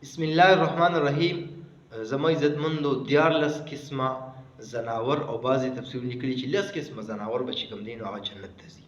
بسم الله الرحمن الرحیم. زما عزتمندو 14 قسمه زناور او بعضې تفسیرونه لیکلي چې 10 قسمه زناور به چې کوم دی نو هغه جنت ته ځي.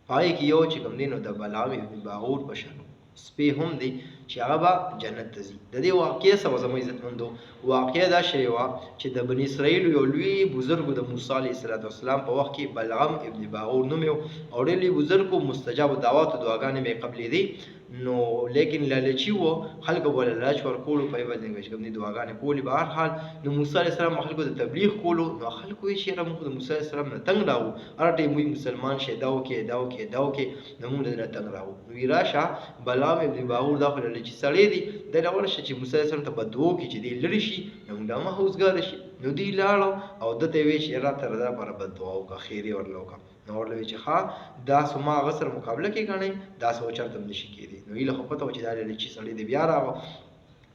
په هغې کې یو چې کوم دی نو د بلعام ابن باغور په شان سپی هم دی چې هغه به جنت ته ځي. د دې واقعې څه وه زما عزتمندو؟ واقعه دا شوې وه چې د بني اسرائیلو یو لوی بزرګو د موسی علیه السلام په وخت کې بلعام ابن باغور نوم یې او ډېر لوی بزرګ و، مستجاب دعواتو دعاګانې به یې قبلېدې. نو لیکن لالچي و، خلکو به لالچ ورکولو، په یوه ځای چې کوم دي دعاګانې کولې. به هر حال نو موسی علیه السلام خلکو ته تبلیغ کولو، نو خلکو وایي چې یاره موږ د موسی علیه السلام نه تنګ راغو، هر ټایم وایي مسلمان شئ، دا وکړئ دا وکړئ دا وکړئ، نو موږ د دې نه تنګ راغو. نو وایي راشه بلعام ابن باغور دا خو لالچي سړی دی، دی له ورشه چې موسی علیه السلام ته بددعا وکړي چې دی لرې شي، نو موږ لا ماحوزګاره شي. نو دوی لاړو او ده ته یې ویل چې یاره ته د ده لپاره بددعا وکړه، خیر یې ورله وکړه. نو ورله ویل چې ښه داسې ما هغه سره مقابله کې ګڼئ، داسې به چېرته هم نشي کېدی. نو هیله خو پته وه چې دا لالچي سړی دی. بیا راغو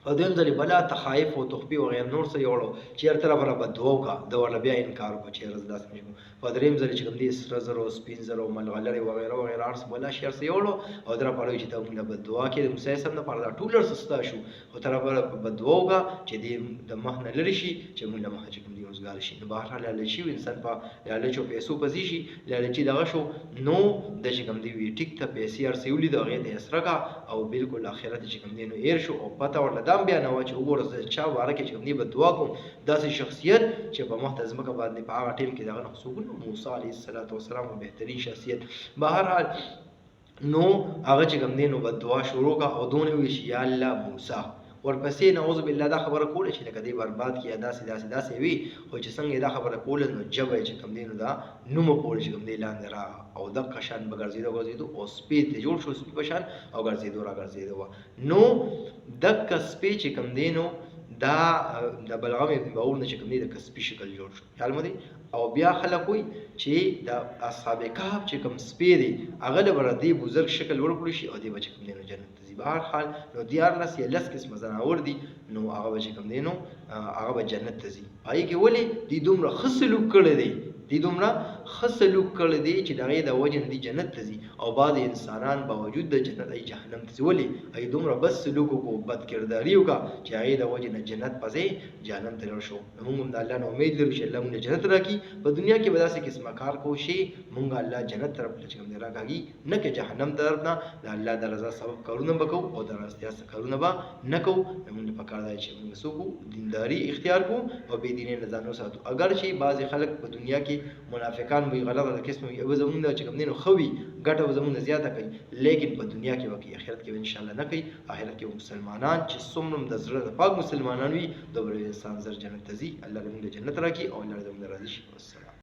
او دویم ځل یې بلا تخایف او تخفي وغیره نور څه یوړو چې یاره ته رابره بددعا وکړه. ده ورله بیا انکار وکړه چې یاره زه داسې نشم. په درېیم ځل چې کوم دی سره زر او سپین زر او ملغلرې وغیره وغیره هر څه بلا شي هر څه یوړو او ده راپاره وایي چې ته موږ له بددعا کې د موسی علیه السلام دپاره دا ټول هر څه ستا شو، خو ته رابره بددعا وکړه چې دې د مخ نه لرې شي، چې موږ له مخه چې کوم دی روزګار شي. نو بهرحال لالچي انسان په لالچو پیسو پسې شي، لالچي دغه شو. نو د چې کوم دی وي ټیک ته پیسې هر څه یې ولیده، هغې ته یې سره کړه او بالکل آخرت چې کوم دی نو هېر شو. او پته ورله دا هم بیا نه وه چې وګوره زه چا باره کې چې کوم دی بددعا کوم، داسې شخصیت چې په مخ ته ځمکه باندې په هغه ټیم کې دغه نه څوک نه، موسی علیه السلام بهترین شخصیت. بهرحال نو هغه چې کوم دی نو بددعا شروع کړه او دونه وویل چې یا الله موسی، ورپسې نعوذ بالله دا خبره کوله چې لکه دی برباد کړي یا داسې داسې داسې وي، خو چې څنګه یې دا خبره کوله نو ژبه یې چې کوم دی نو دا نومه پورې چې کوم دی لاندې راغله او دقه شان به ګرځېده او سپي ته جوړ شو، سپي په شان او ګرځېدو را ګرځېده وه. نو دقه سپي چې کوم دی نو دا د بلعام ابن باغور نه چې کوم دی د سپي شکل جوړ شو. خیال مو دی؟ او بیا خلک وایي چې د اصحاب کهف چې کوم سپی دی هغه له به دې بزرګ شکل ورکړی شي او دې به چې کوم دی نو جنت ته ځي. به هر حال نو 14 یا 10 قسمه زناور دي، نو هغه به چې کوم دی نو هغه به جنت ته ځي. هغې کې ولې دوی دومره ښه سلوک کړی دی، دوی دومره ښه سلوک کړی دی چې د هغې د وجې نه دوی جنت ته ځي، او بعضې انسانان باوجود د جنت ای جهنم ته ځي. ولې هغې دومره بد سلوک وکړو، بد کرداري وکړه چې هغې د وجې نه جنت په ځای جهنم ته لاړ شو. نو موږ هم د الله نه امید لرو چې الله موږ جنت راکړي. په دنیا کې به داسې قسمه کار کوو چې موږ الله جنت طرف ته چې کوم دی راکاږي، نه که جهنم طرف نه. د الله د رضا سبب کارونه به کوو او د راستیا کارونه به نه کوو. نو موږ ته پکار دی چې موږ څه وکړو، دینداري اختیار کړو او بې دینۍ نه ځان وساتو. اگر چې بعضې خلک په دنیا کې منافقان وي، غلطه قسم وي، به زمونږ چې کوم دی نو ښه وي، ګټه به زمونږ نه زیاته کوي، لیکن په دنیا کې به کوي، آخرت کې به انشاءالله نه کوي. آخرت کې به مسلمانان چې څومره د زړه د پاک مسلمانان وي، دومره انسان زر جنت ته ځي. الله دې موږ له جنت راکړي او الله دې موږ راضي شي. والسلام.